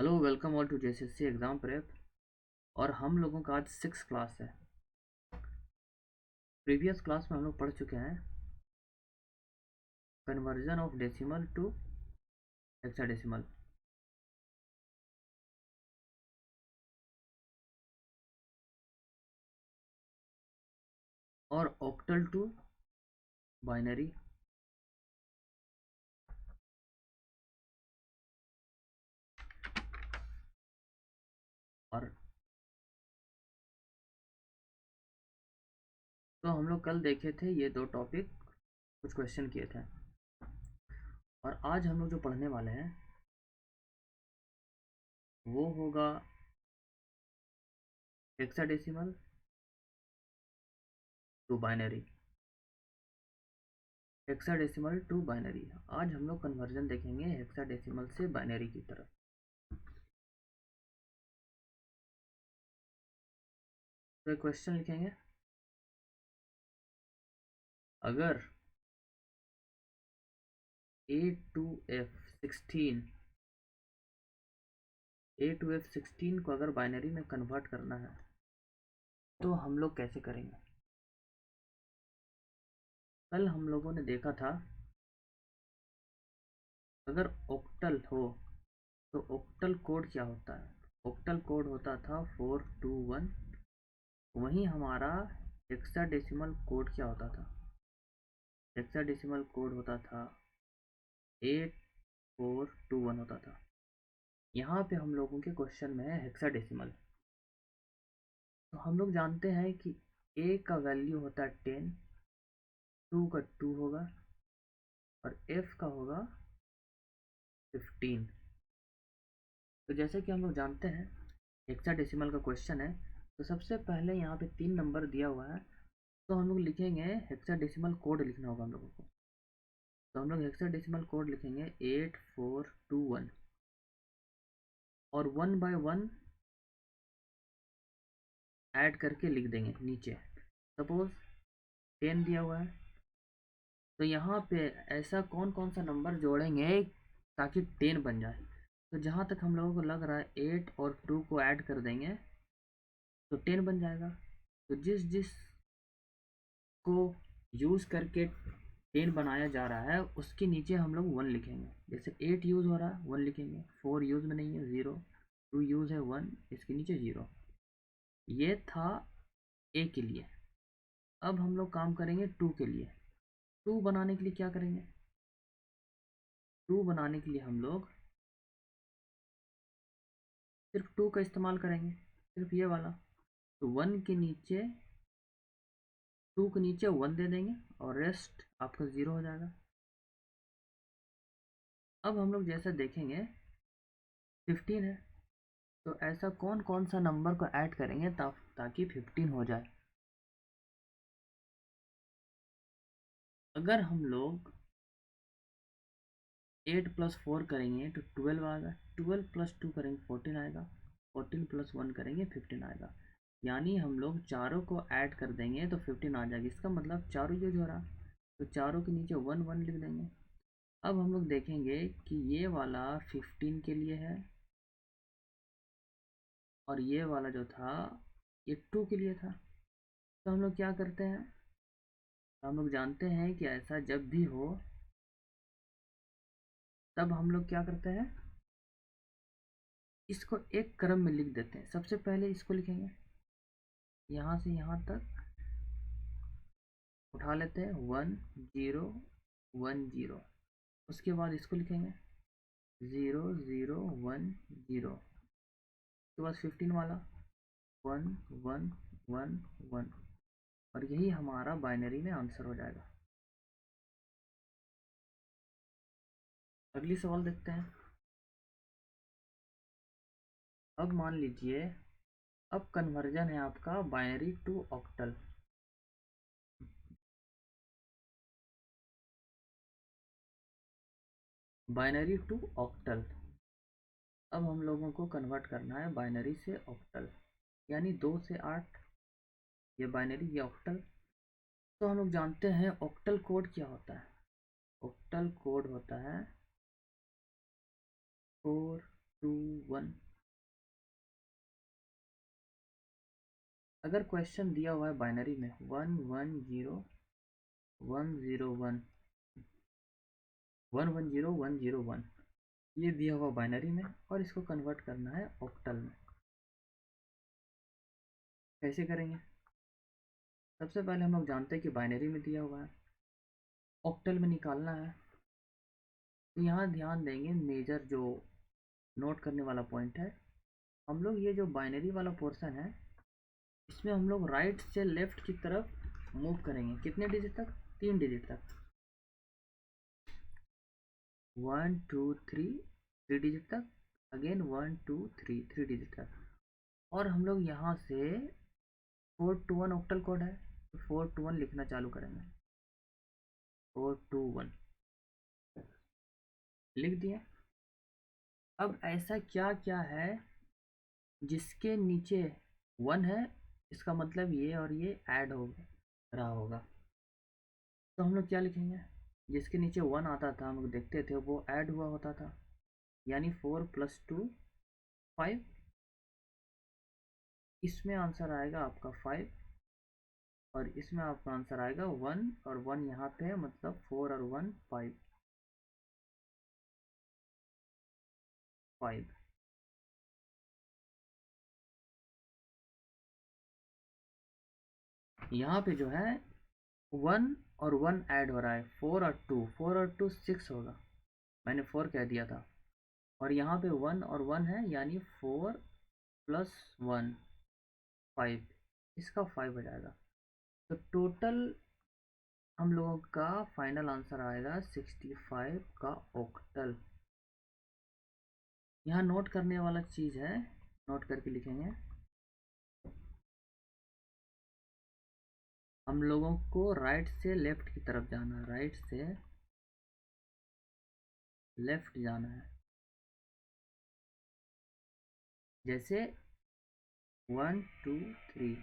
Hello, welcome all to JSSC exam prep. और हम लोगों का आज 6 क्लास है। प्रीवियस क्लास में हम लोग पढ़ चुके हैं conversion of decimal to hexadecimal. और ऑक्टल टू बाइनरी। और तो हम लोग कल देखे थे ये दो टॉपिक, कुछ क्वेश्चन किए थे। और आज हम लोग जो पढ़ने वाले हैं वो होगा hexadecimal to binary. Hexadecimal to binary. आज हम लोग कन्वर्जन देखेंगे हेक्साडेसिमल से बाइनरी की तरफ। तो एक क्वेश्चन लिखेंगे, अगर A2F16 को अगर बाइनरी में कन्वर्ट करना है तो हम लोग कैसे करेंगे। कल हम लोगों ने देखा था अगर ऑक्टल हो तो ऑक्टल कोड क्या होता है। ऑक्टल कोड होता था 421। वहीं हमारा हेक्साडेसिमल कोड क्या होता था। हेक्साडेसिमल कोड होता था 8421 होता था। यहाँ पे हम लोगों के क्वेश्चन में है हेक्साडेसिमल। तो हम लोग जानते हैं कि ए का वैल्यू होता है 10, 2 का 2 होगा और एफ का होगा 15। तो जैसे कि हम लोग जानते हैं हेक्साडेसिमल का क्वेश्चन है, तो सबसे पहले यहाँ पे 3 नंबर दिया हुआ है, तो हम लोग लिखेंगे हेक्साडेसिमल कोड लिखना होगा हम लोगों को। तो हम लोग हेक्साडेसिमल कोड लिखेंगे 8421 और 1 बाय 1 ऐड करके लिख देंगे नीचे। सपोज 10 दिया हुआ है, तो यहाँ पे ऐसा कौन कौन सा नंबर जोड़ेंगे ताकि 10 बन जाए। तो जहाँ तक हम लोगों को लग रहा है 8 और 2 को ऐड कर देंगे तो 10 बन जाएगा। तो जिस जिस को यूज़ करके 10 बनाया जा रहा है उसके नीचे हम लोग 1 लिखेंगे। जैसे 8 यूज़ हो रहा है 1 लिखेंगे, 4 यूज़ में नहीं है 0, 2 यूज़ है 1, इसके नीचे 0। ये था ए के लिए। अब हम लोग काम करेंगे 2 के लिए। 2 बनाने के लिए क्या करेंगे, 2 बनाने के लिए हम लोग सिर्फ 2 का इस्तेमाल करेंगे, सिर्फ ये वाला। तो 1 के नीचे 2 के नीचे 1 दे देंगे और रेस्ट आपका 0 हो जाएगा। अब हम लोग जैसा देखेंगे 15 है, तो ऐसा कौन कौन सा नंबर को ऐड करेंगे ताकि 15 हो जाए। अगर हम लोग 8 प्लस 4 करेंगे तो 12 आएगा, 12 प्लस 2 करेंगे 14 आएगा, 14 प्लस 1 करेंगे 15 आएगा। यानी हम लोग चारों को ऐड कर देंगे तो 15 आ जाएगा। इसका मतलब चारों यूज हो रहा, तो चारों के नीचे 1 1 लिख देंगे। अब हम लोग देखेंगे कि ये वाला 15 के लिए है और ये वाला जो था ये 2 के लिए था। तो हम लोग क्या करते हैं, हम लोग जानते हैं कि ऐसा जब भी हो तब हम लोग क्या करते हैं, इसको एक क्रम में लिख देते हैं। सबसे पहले इसको लिखेंगे, यहाँ से यहाँ तक उठा लेते हैं 1 0 1 0। उसके बाद इसको लिखेंगे 0 0 1 0। उसके बाद 15 वाला 1 1 1 1। और यही हमारा बाइनरी में आंसर हो जाएगा। अगली सवाल देखते हैं। अब मान लीजिए अब कन्वर्जन है आपका binary to octal. Binary to octal. अब हम लोगों को कन्वर्ट करना है बाइनरी से ऑक्टल, यानी 2 से 8, ये बाइनरी ये ऑक्टल। तो हम लोग जानते हैं ऑक्टल कोड क्या होता है। ऑक्टल कोड होता है 4 1 अगर क्वेश्चन दिया हुआ है बाइनरी में 1 1 0 1 0 1 1 1 0 1 0 1 ये दिया हुआ बाइनरी में और इसको कन्वर्ट करना है ऑक्टल में। कैसे करेंगे? सबसे पहले हम लोग जानते हैं कि बाइनरी में दिया हुआ है, ऑक्टल में निकालना है। तो यहाँ ध्यान देंगे, मेजर जो नोट करने वाला पॉइंट है, हम लोग ये जो बाइनरी वाला पोर्शन है इसमें हम लोग राइट से लेफ्ट की तरफ मूव करेंगे। कितने डिजिट तक? 3 डिजिट तक। 1 2 3 3 डिजिट तक, अगेन 1 2 3 3 डिजिट तक। और हम लोग यहाँ से 421 ऑक्टल कोड है तो 421 लिखना चालू करेंगे। 421 लिख दिए। अब ऐसा क्या क्या है जिसके नीचे 1 है, इसका मतलब ये और ये ऐड हो रहा होगा। तो हम लोग क्या लिखेंगे? जिसके नीचे 1 आता था हम लोग देखते थे वो ऐड हुआ होता था, यानी 4 + 2 5। इसमें आंसर आएगा आपका 5 और इसमें आपका आंसर आएगा 1 और 1 यहाँ पे है, मतलब 4 और 1 5 5। यहाँ पे जो है 1 और 1 ऐड हो रहा है, 4 और 2, 4 और 2 6 होगा, मैंने 4 कह दिया था। और यहाँ पे 1 और 1 है, यानी 4 + 1 5, इसका 5 हो जाएगा। तो टोटल हम लोगों का फाइनल आंसर आएगा 65 का ऑक्टल। यहाँ नोट करने वाला चीज़ है, नोट करके लिखेंगे। हम लोगों को राइट से लेफ्ट की तरफ जाना है, राइट से लेफ्ट जाना है। जैसे 1 2 3,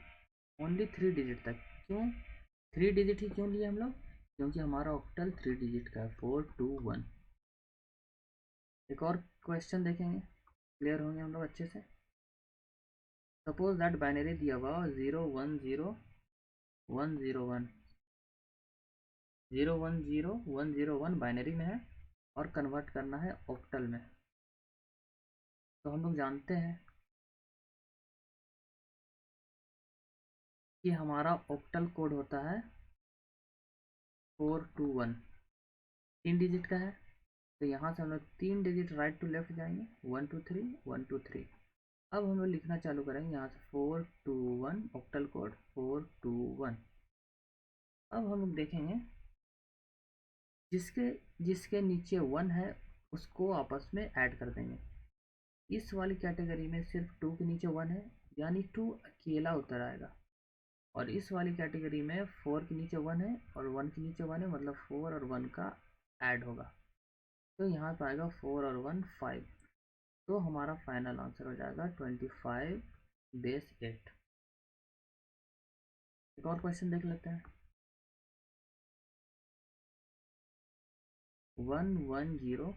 ओनली 3 डिजिट तक। क्यों 3 डिजिट ही क्यों लिए हम लोग? क्योंकि हमारा ऑक्टल 3 डिजिट का है, 4 2 1। एक और क्वेश्चन देखेंगे, क्लियर होंगे हम लोग अच्छे से। सपोज दैट बाइनरी दिया हुआ 0 1 0 1 0 1 0 1 0 1 0 1 बाइनरी में है और कन्वर्ट करना है ऑक्टल में। तो हम लोग जानते हैं कि हमारा ऑक्टल कोड होता है 421, 3 डिजिट का है। तो यहाँ से हम लोग 3 डिजिट राइट टू लेफ्ट जाएंगे, 1 2 3 1 2 3। अब हम लोग लिखना चालू करेंगे यहाँ से 421 ऑक्टल कोड 421। अब हम लोग देखेंगे जिसके जिसके नीचे 1 है उसको आपस में ऐड कर देंगे। इस वाली कैटेगरी में सिर्फ 2 के नीचे 1 है, यानी 2 अकेला उतर आएगा। और इस वाली कैटेगरी में 4 के नीचे 1 है और 1 के नीचे 1 है, मतलब 4 और 1 का ऐड होगा। तो यहाँ पर आएगा 4 और 1 5। तो हमारा फाइनल आंसर हो जाएगा 25 बेस 8। एक और क्वेश्चन देख लेते हैं। 1 1 0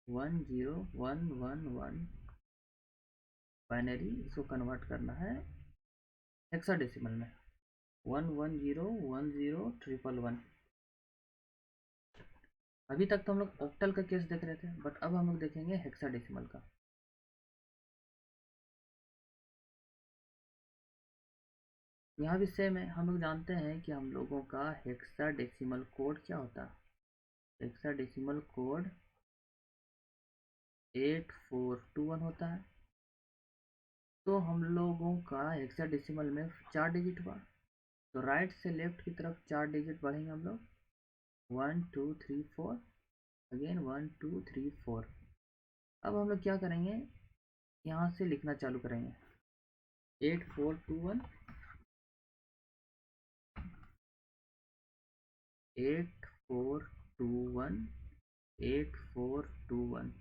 1 0 1 1 1 बाइनरी, इसको कन्वर्ट करना है हेक्साडेसिमल में। 1 1 0 1 0 1 1 1। अभी तक तो हम लोग ऑक्टल का केस देख रहे थे, बट अब हम लोग देखेंगे हेक्साडेसिमल का। यहाँ भी सेम है, हम लोग जानते हैं कि हम लोगों का हेक्साडेसिमल कोड क्या होता है। हेक्साडेसिमल कोड 8421 होता है। तो हम लोगों का हेक्साडेसिमल में 4 डिजिट हुआ, तो राइट से लेफ्ट की तरफ 4 डिजिट बढ़ेंगे हम लोग, 1 2 3 4, अगेन 1 2 3 4। अब हम लोग क्या करेंगे, यहाँ से लिखना चालू करेंगे 8421 8421 8421।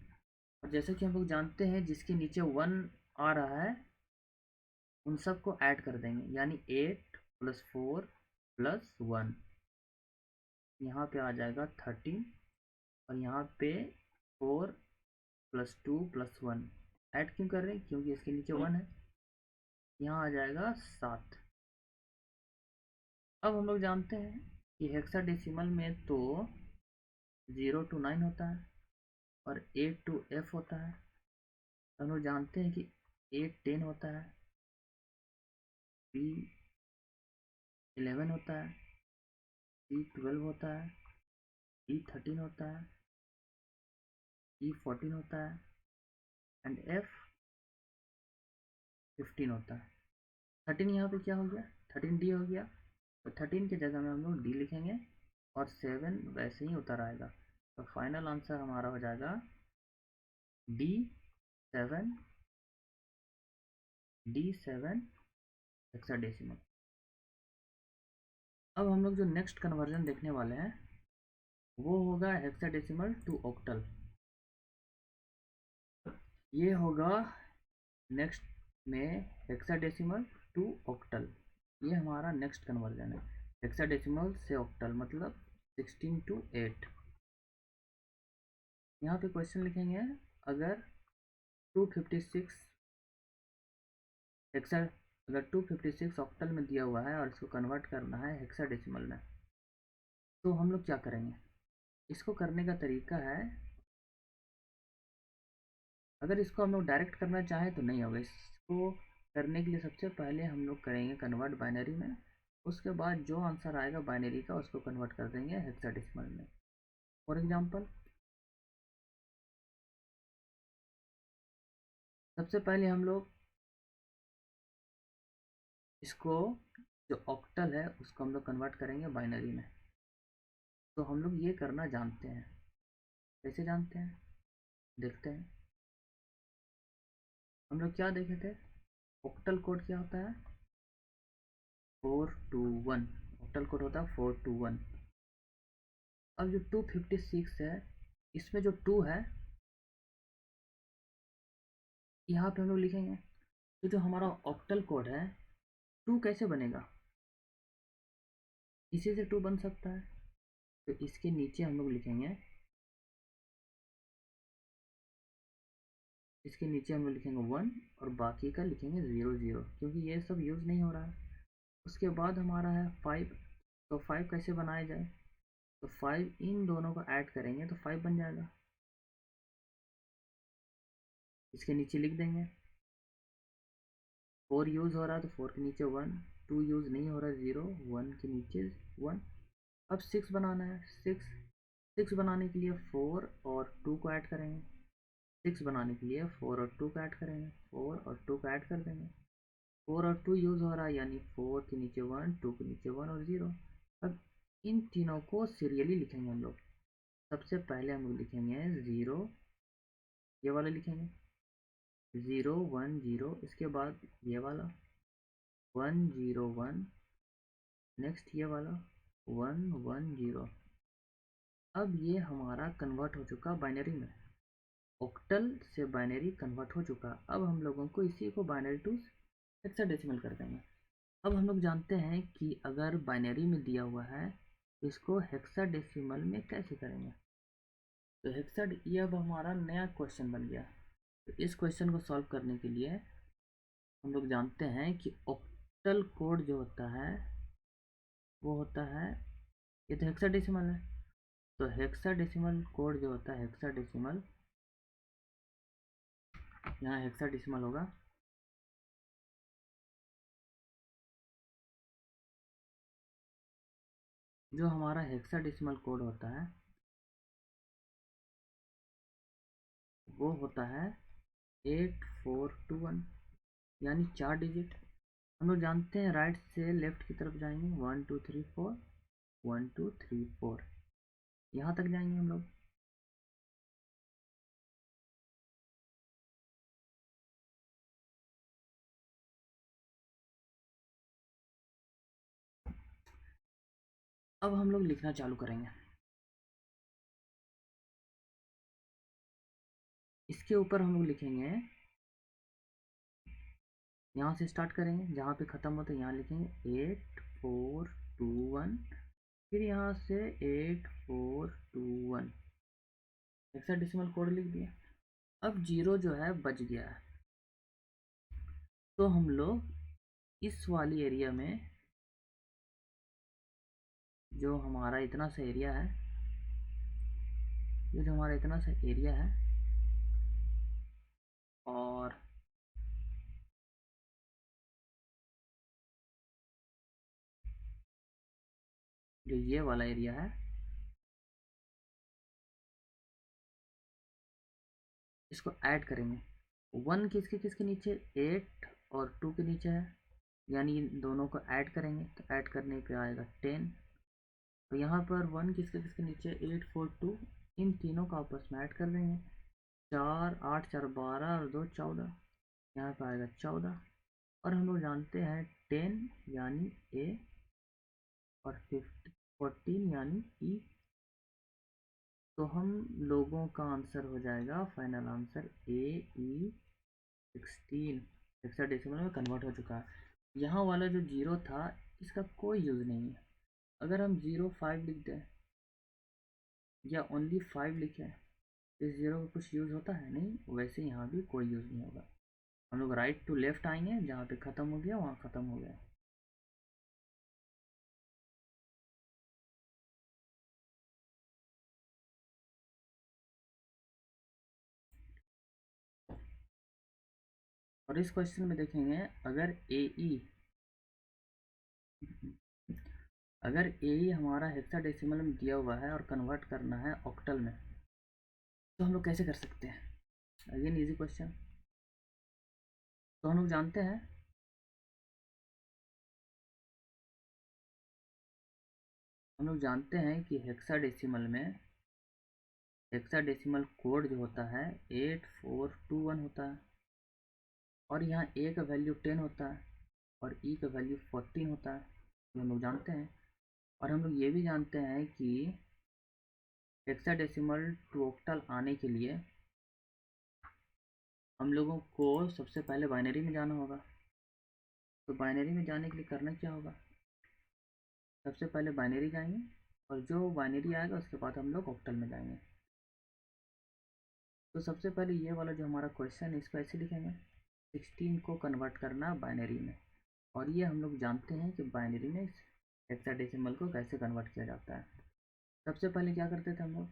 और जैसे कि हम लोग जानते हैं जिसके नीचे 1 आ रहा है उन सबको ऐड कर देंगे, यानी 8 + 4 + 1, यहाँ पे आ जाएगा 13। और यहाँ पे 4 +2 + 1 ऐड क्यों कर रहे हैं, क्योंकि इसके नीचे 1 है। यहाँ आ जाएगा 7। अब हम लोग जानते हैं कि हेक्साडेसिमल में तो 0 to 9 होता है और 8 to F होता है। हम लोग जानते हैं कि 8 10 होता है, P11 होता है, P12 होता है, P13 होता है, P14 होता है एंड F15 होता है। 13 यहाँ पे क्या हो गया, 13D हो गया, तो 13 की जगह में हम लोग D लिखेंगे और 7 वैसे ही उतर आएगा। तो फाइनल आंसर हमारा हो जाएगा D7 हेक्साडेसिमल। अब हम लोग जो नेक्स्ट कन्वर्जन देखने वाले हैं वो होगा हेक्साडेसिमल टू ऑक्टल। ये होगा नेक्स्ट में हेक्साडेसिमल टू ऑक्टल। ये हमारा नेक्स्ट कन्वर्जन है, हेक्साडेसिमल से ऑक्टल मतलब 16 to 8। यहाँ पे क्वेश्चन लिखेंगे, अगर 256 हेक्सा अगर 256 ऑक्टल में दिया हुआ है और इसको कन्वर्ट करना है हेक्साडेसिमल में, तो हम लोग क्या करेंगे। इसको करने का तरीका है, अगर इसको हम लोग डायरेक्ट करना चाहें तो नहीं होगा। इसको करने के लिए सबसे पहले हम लोग करेंगे कन्वर्ट बाइनरी में, उसके बाद जो आंसर आएगा बाइनरी का उसको कन्वर्ट कर देंगे हेक्साडेसिमल में। फॉर एग्जांपल, सबसे पहले हम लोग इसको जो ऑक्टल है उसको हम लोग कन्वर्ट करेंगे बाइनरी में। तो हम लोग ये करना जानते हैं। कैसे जानते हैं, देखते हैं। हम लोग क्या देखे थे, ऑक्टल कोड क्या होता है, 4 to 1। ऑक्टल कोड होता है 4 to 1। अब जो 256 है, इसमें जो 2 है यहाँ पे हम लोग लिखेंगे। तो जो हमारा ऑक्टल कोड है 2 कैसे बनेगा, इसी से 2 बन सकता है। तो इसके नीचे हम लोग लिखेंगे, इसके नीचे हम लोग लिखेंगे 1 और बाकी का लिखेंगे 0 0, क्योंकि ये सब यूज़ नहीं हो रहा है। उसके बाद हमारा है 5। तो 5 कैसे बनाया जाए, तो 5 इन दोनों को ऐड करेंगे तो 5 बन जाएगा। इसके नीचे लिख देंगे 4 यूज़ हो रहा है तो 4 के नीचे 1, 2 यूज़ नहीं हो रहा है 0, 1 के नीचे 1। अब 6 बनाना है, 6 बनाने के लिए 4 और 2 को ऐड करेंगे। 6 बनाने के लिए 4 और 2 को ऐड करेंगे, 4 और 2 को ऐड कर देंगे। 4 और 2 यूज़ हो रहा है, यानी 4 के नीचे 1, 2 के नीचे 1 और 0। अब इन तीनों को सीरियली लिखेंगे हम लोग। सबसे पहले हम लोग लिखेंगे 0, ये वाला लिखेंगे 0 1 0, इसके बाद ये वाला 1 0 1, नेक्स्ट ये वाला 1 1 0। अब ये हमारा कन्वर्ट हो चुका बाइनरी में, ऑक्टल से बाइनरी कन्वर्ट हो चुका। अब हम लोगों को इसी को बाइनरी टू हेक्साडेसिमल कर देंगे। अब हम लोग जानते हैं कि अगर बाइनरी में दिया हुआ है तो इसको हेक्साडेसिमल में कैसे करेंगे। तो ये अब हमारा नया क्वेश्चन बन गया। तो इस क्वेश्चन को सॉल्व करने के लिए हम लोग जानते हैं कि ऑक्टल कोड जो होता है वो होता है, ये तो हेक्साडेसिमल है, तो हेक्साडेसिमल कोड जो होता है हेक्साडेसिमल, यहाँ हेक्साडेसिमल होगा। जो हमारा हेक्साडेसिमल कोड होता है वो होता है 8421, यानी 4 डिजिट। हम लोग जानते हैं राइट से लेफ्ट की तरफ जाएंगे 1 2 3 4, 1 2 3 4, यहाँ तक जाएंगे हम लोग। अब हम लोग लिखना चालू करेंगे। इसके ऊपर हम लोग लिखेंगे, यहाँ से स्टार्ट करेंगे, जहाँ पे ख़त्म होता है यहाँ लिखेंगे 8 4 2 1, फिर यहाँ से 8 4 2 1, हेक्साडेसिमल कोड लिख दिया। अब 0 जो है बच गया है, तो हम लोग इस वाली एरिया में जो हमारा इतना सा एरिया है, ये जो हमारा इतना सा एरिया है, और जो ये वाला एरिया है, इसको ऐड करेंगे। 1 किसके किसके नीचे, 8 और 2 के नीचे है, यानी इन दोनों को ऐड करेंगे, तो ऐड करने पे आएगा 10। तो यहाँ पर 1 किसके किसके नीचे, 8 4 2, इन तीनों को आपस में ऐड कर देंगे। 4 8 4 12 और 2 14, यहाँ पर आएगा 14। और हम लोग जानते हैं 10 यानी ए, और 14 यानी ई। तो हम लोगों का आंसर हो जाएगा, final answer A E 16 hexadecimal में कन्वर्ट हो चुका है। यहाँ वाला जो जीरो था, इसका कोई यूज़ नहीं है। अगर हम 05 लिख दें या ओनली 5 लिखें, इस जीरो का कुछ यूज़ होता है नहीं, वैसे यहाँ भी कोई यूज़ नहीं होगा। हम लोग राइट टू लेफ्ट आएंगे, जहाँ पे ख़त्म हो गया वहाँ ख़त्म हो गया। और इस क्वेश्चन में देखेंगे, अगर ए ई हमारा हेक्साडेसिमल में दिया हुआ है और कन्वर्ट करना है ऑक्टल में, तो हम लोग कैसे कर सकते हैं? Again easy question. तो हम लोग जानते हैं कि हेक्साडेसिमल में हेक्साडेसिमल कोड जो होता है 8421 होता है, और यहाँ ए का वैल्यू 10 होता है और ई का वैल्यू 14 होता है, ये हम लोग जानते हैं। और हम लोग ये भी जानते हैं कि हेक्साडेसिमल टू ऑक्टल आने के लिए हम लोगों को सबसे पहले बाइनरी में जाना होगा। तो बाइनरी में जाने के लिए करना क्या होगा, सबसे पहले बाइनरी जाएंगे, और जो बाइनरी आएगा उसके बाद हम लोग ऑक्टल में जाएंगे। तो सबसे पहले ये वाला जो हमारा क्वेश्चन है, इसको ऐसे लिखेंगे, 16 को कन्वर्ट करना बाइनरी में। और ये हम लोग जानते हैं कि बाइनरी में हेक्साडेसिमल को कैसे कन्वर्ट किया जाता है। सबसे पहले क्या करते थे हम लोग,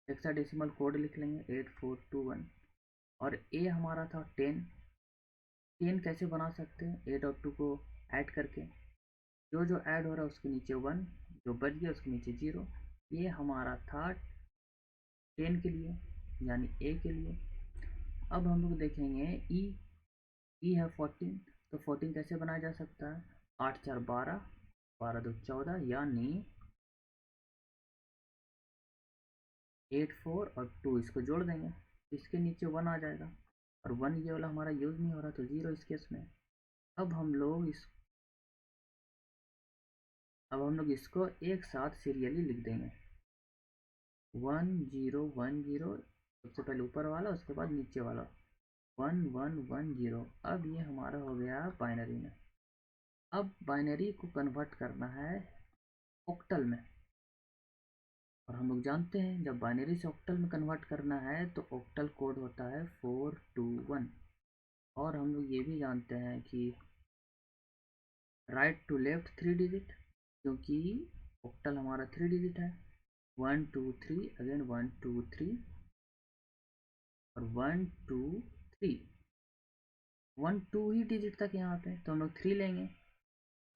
हेक्साडेसिमल कोड लिख लेंगे 8421, और ए हमारा था 10। 10 कैसे बना सकते हैं, 8 और 2 को ऐड करके, जो जो ऐड हो रहा है उसके नीचे 1, जो बच गया उसके नीचे 0। ये हमारा था 10 के लिए, यानी ए के लिए। अब हम लोग देखेंगे ई है 14, तो 14 कैसे बनाया जा सकता है, 8 4 12, 12 2 14, यानी 8 4 और 2 इसको जोड़ देंगे, इसके नीचे 1 आ जाएगा, और 1 ये वाला हमारा यूज़ नहीं हो रहा, तो 0 इस केस में। अब हम लोग इस अब हम लोग इसको एक साथ सीरियली लिख देंगे, 1 0 1 0, सबसे पहले ऊपर वाला उसके बाद नीचे वाला 1 1 1 0। अब ये हमारा हो गया बाइनरी में। अब बाइनरी को कन्वर्ट करना है ऑक्टल में, और हम लोग जानते हैं जब बाइनरी से ऑक्टल में कन्वर्ट करना है तो ऑक्टल कोड होता है 421। और हम लोग ये भी जानते हैं कि राइट टू लेफ्ट 3 डिजिट, क्योंकि ऑक्टल हमारा 3 डिजिट है, 1 2 3, अगेन 1 2 3 और 1 2 3, 1 2 ही डिजिट तक यहाँ पे, तो हम लोग 3 लेंगे,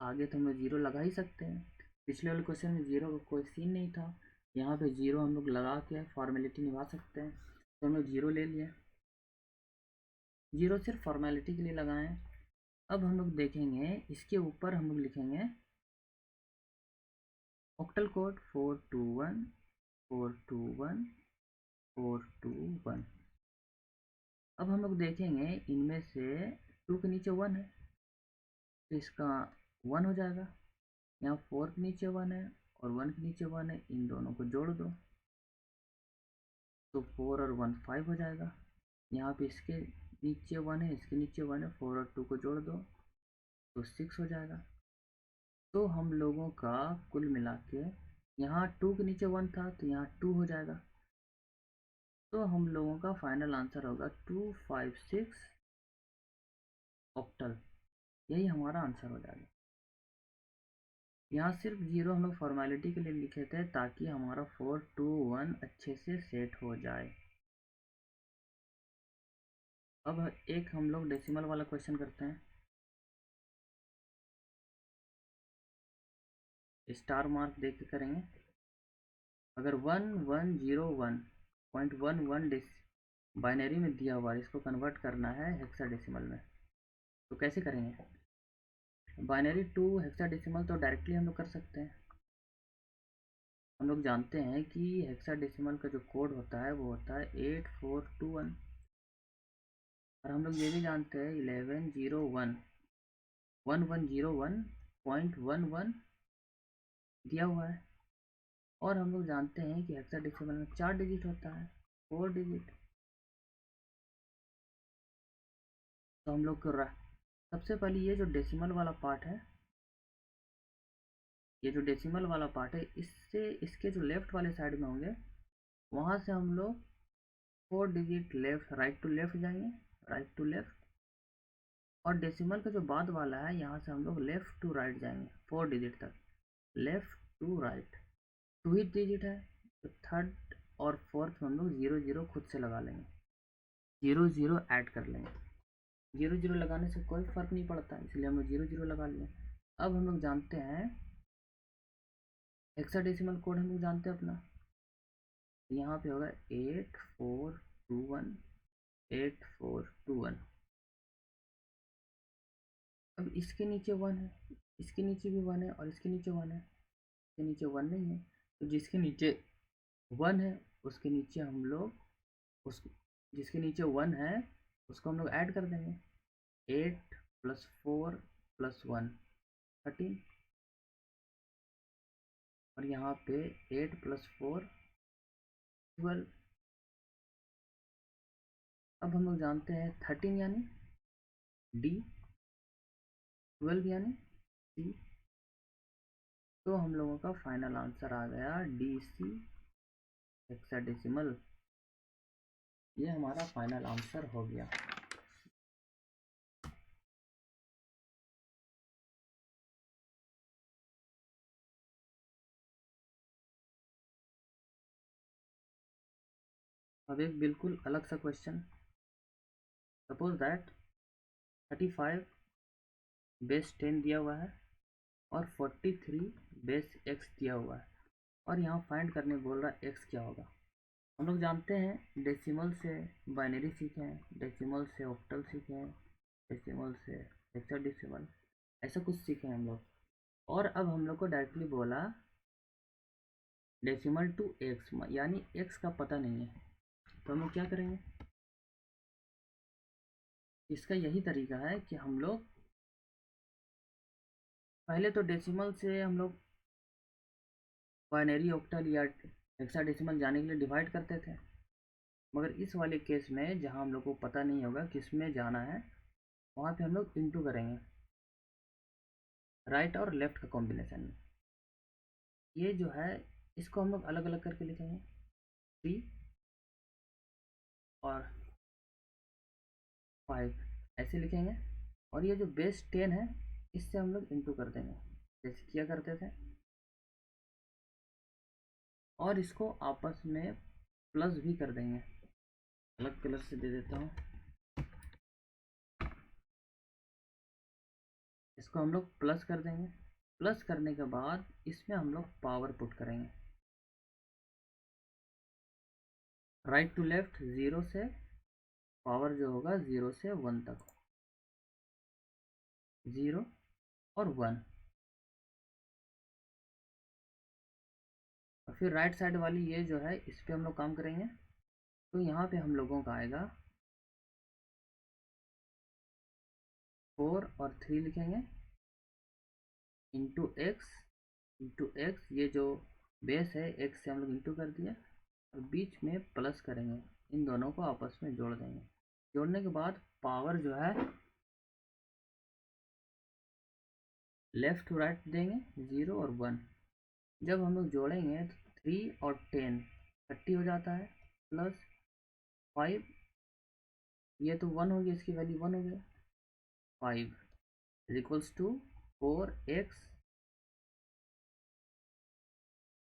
आगे तो हम लोग 0 लगा ही सकते हैं। पिछले वाले क्वेश्चन में 0 का कोई सीन नहीं था, यहाँ पे 0 हम लोग लगा के फॉर्मेलिटी निभा सकते हैं, तो हम लोग 0 ले लिए, 0 सिर्फ फॉर्मेलिटी के लिए लगाएं। अब हम लोग देखेंगे, इसके ऊपर हम लोग लिखेंगे ऑक्टल कोड 421 421 421। अब हम लोग देखेंगे इनमें से 2 के नीचे 1 है, तो इसका 1 हो जाएगा, यहाँ 4 के नीचे 1 है और 1 के नीचे 1 है, इन दोनों को जोड़ दो, तो 4 और 1 5 हो जाएगा। यहाँ पे इसके नीचे 1 है, इसके नीचे 1 है, 4 और 2 को जोड़ दो तो 6 हो जाएगा। तो हम लोगों का कुल मिला के, यहाँ 2 के नीचे 1 था तो यहाँ 2 हो जाएगा, तो हम लोगों का फाइनल आंसर होगा 256 ऑक्टल। यही हमारा आंसर हो जाएगा। यहाँ सिर्फ 0 हम लोग फॉर्मेलिटी के लिए लिखे थे ताकि हमारा 421 अच्छे से सेट हो जाए। अब एक हम लोग डेसिमल वाला क्वेश्चन करते हैं। स्टार मार्क देख के करेंगे। अगर 1101.11 बाइनरी में दिया हुआ है, इसको कन्वर्ट करना है हेक्साडेसिमल में, तो कैसे करेंगे? बाइनरी टू हेक्साडेसिमल तो डायरेक्टली हम लोग कर सकते हैं। हम लोग जानते हैं कि हेक्साडेसिमल का जो कोड होता है वो होता है 8421, और हम लोग ये भी जानते हैं 1101.11 दिया हुआ है। और हम लोग जानते हैं कि हेक्साडेसिमल में 4 डिजिट होता है, 4 डिजिट। तो हम लोग को सबसे पहले ये जो डेसिमल वाला पार्ट है, ये जो डेसिमल वाला पार्ट है, इससे इसके जो लेफ्ट वाले साइड में होंगे वहाँ से हम लोग 4 digit left right to left जाएंगे, राइट टू लेफ्ट। और डेसिमल का जो बाद वाला है यहाँ से हम लोग लेफ्ट टू राइट जाएंगे 4 डिजिट तक, लेफ्ट टू राइट। 2 ही डिजिट है, तो थर्ड और फोर्थ में हम लोग 0 0 खुद से लगा लेंगे, 0 0 ऐड कर लेंगे। 0 0 लगाने से कोई फर्क नहीं पड़ता, इसलिए हम लोग 0 0 लगा लिए। अब हम लोग जानते हैं हेक्साडेसिमल कोड, हम लोग जानते हैं अपना, यहाँ पे होगा 8421। अब इसके नीचे 1 है, इसके नीचे भी 1 है, और इसके नीचे 1 है, इसके नीचे 1 नहीं है। तो जिसके नीचे 1 है उसके नीचे हम लोग जिसके नीचे 1 है उसको हम लोग ऐड कर देंगे। 8 + 4 + 1 13, और यहाँ पे 8 + 4 12। अब हम लोग जानते हैं 13 यानी डी, 12 यानी सी। तो हम लोगों का फाइनल आंसर आ गया DC हेक्साडेसिमल। ये हमारा फाइनल आंसर हो गया। अब एक बिल्कुल अलग सा क्वेश्चन। सपोज दैट 35 बेस 10 दिया हुआ है और 43 बेस x दिया हुआ है, और यहाँ फाइंड करने बोल रहा है x क्या होगा। हम लोग जानते हैं डेसिमल से बाइनरी सीखे हैं, डेसिमल से ऑक्टल सीखे हैं, डेसिमल से हेक्साडेसिमल, ऐसा कुछ सीखे हैं हम लोग। और अब हम लोग को डायरेक्टली बोला डेसिमल टू x, यानी x का पता नहीं है, तो हम लोग क्या करेंगे? इसका यही तरीका है कि हम लोग पहले तो डेसिमल से हम लोग बाइनरी ऑक्टल या हेक्साडेसिमल जाने के लिए डिवाइड करते थे, मगर इस वाले केस में जहाँ हम लोग को पता नहीं होगा किस में जाना है, वहाँ पे हम लोग इंटू करेंगे, राइट और लेफ्ट का कॉम्बिनेशन में। ये जो है इसको हम लोग अलग अलग करके लिखेंगे, 3 और 5 ऐसे लिखेंगे। और ये जो बेस 10 है इससे हम लोग इंटू कर देंगे जैसे किया करते थे, और इसको आपस में प्लस भी कर देंगे। अलग कलर से दे देता हूँ, इसको हम लोग प्लस कर देंगे। प्लस करने के बाद इसमें हम लोग पावर पुट करेंगे, राइट टू लेफ्ट 0 से पावर जो होगा 0 से 1 तक, 0 और 1। और फिर राइट साइड वाली ये जो है इस पर हम लोग काम करेंगे। तो यहाँ पे हम लोगों का आएगा 4 और 3 लिखेंगे इंटू एक्स, ये जो बेस है x से हम लोग इंटू कर दिया, और बीच में प्लस करेंगे, इन दोनों को आपस में जोड़ देंगे। जोड़ने के बाद पावर जो है लेफ्ट टू राइट देंगे, 0 और 1। जब हम लोग जोड़ेंगे तो 3 और 10 30 हो जाता है, प्लस 5, ये तो 1 हो गया, इसकी वैल्यू 1 हो गया। 5 is equals to 4x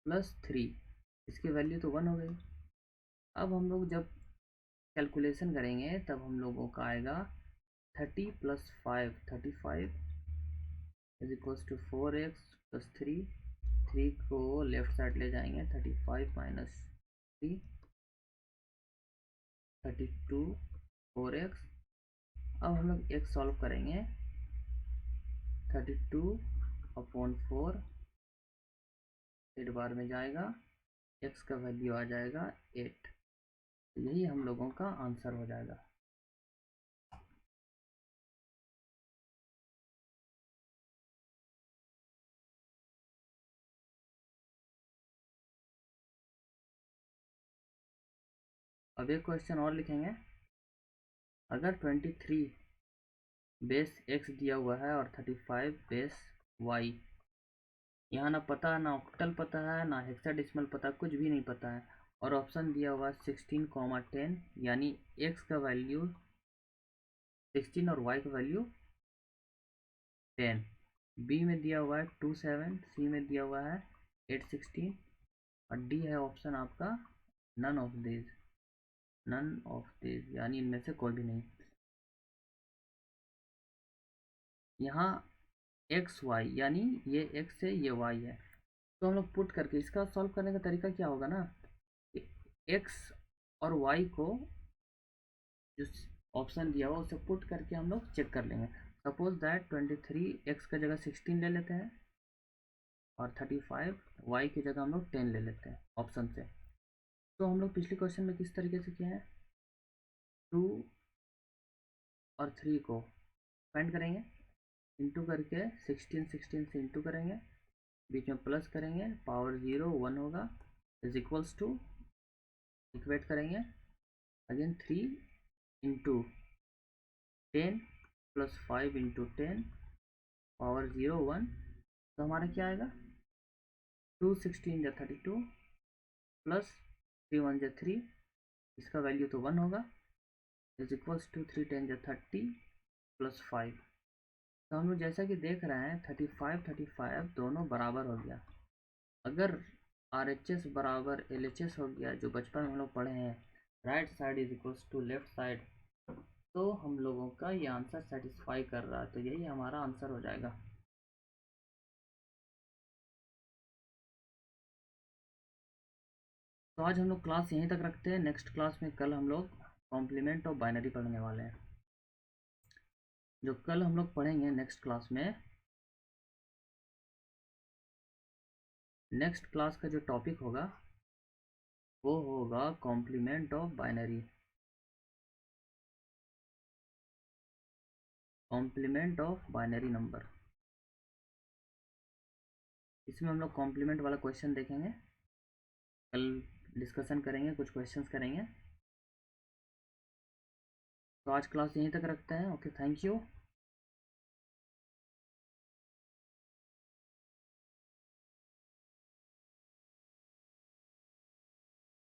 plus 3, इसकी वैल्यू तो 1 हो गई। अब हम लोग जब कैलकुलेशन करेंगे तब हम लोगों का आएगा 30 plus 5, 35 is equals to 4x plus 3 को लेफ्ट साइड ले जाएंगे, 35 माइनस 3, 32 4x। अब हम लोग x सॉल्व करेंगे, 32/4 8 बार में जाएगा, x का वैल्यू आ जाएगा 8। तो यही हम लोगों का आंसर हो जाएगा। अब एक क्वेश्चन और लिखेंगे। अगर 23 बेस x दिया हुआ है और 35 बेस y, यहाँ ना पता है, ना ऑक्टल पता है, ना हेक्साडेसिमल पता, कुछ भी नहीं पता है, और ऑप्शन दिया हुआ है 16, 10, यानी x का वैल्यू 16 और y का वैल्यू 10। बी में दिया हुआ है 2, 7, सी में दिया हुआ है 8, 16, और डी है ऑप्शन आपका नन ऑफ दिस, यानी इनमें से कोई भी नहीं। यहाँ एक्स वाई, यानी ये एक्स है, ये वाई है, तो हम लोग पुट करके इसका सॉल्व करने का तरीका क्या होगा ना, एक्स और वाई को जो ऑप्शन दिया हुआ उसे पुट करके हम लोग चेक कर लेंगे। सपोज दैट 23 एक्स का जगह 16 ले लेते हैं और 35 वाई की जगह हम लोग 10 ले लेते हैं ऑप्शन से। तो हम लोग पिछले क्वेश्चन में किस तरीके से किए हैं, 2 और 3 को फाइंड करेंगे, इंटू करके 16 से इंटू करेंगे, बीच में प्लस करेंगे, पावर 0 1 होगा, इज इक्वल्स टू इक्वेट करेंगे again 3 into 10 plus 5 into 10 power 0 1, तो हमारा क्या आएगा 2 16 या 32 प्लस 3 1 या 3, इसका वैल्यू तो 1 होगा, इज इक्वल्स टू 3 10 या 30 प्लस 5। तो हम लोग जैसा कि देख रहे हैं 35 दोनों बराबर हो गया। अगर RHS बराबर LHS हो गया, जो बचपन में हम लोग पढ़े हैं, right side is equals to left side, तो हम लोगों का ये आंसर सेटिस्फाई कर रहा है, तो यही हमारा आंसर हो जाएगा। तो आज हम लोग क्लास यहीं तक रखते हैं। नेक्स्ट क्लास में कल हम लोग कॉम्प्लीमेंट ऑफ बाइनरी पढ़ने वाले हैं। जो कल हम लोग पढ़ेंगे नेक्स्ट क्लास में, नेक्स्ट क्लास का जो टॉपिक होगा वो होगा complement of binary, complement of binary number. इसमें हम लोग कॉम्प्लीमेंट वाला क्वेश्चन देखेंगे, कल डिस्कशन करेंगे, कुछ क्वेश्चंस करेंगे। तो आज क्लास यहीं तक रखते हैं। Okay, thank you.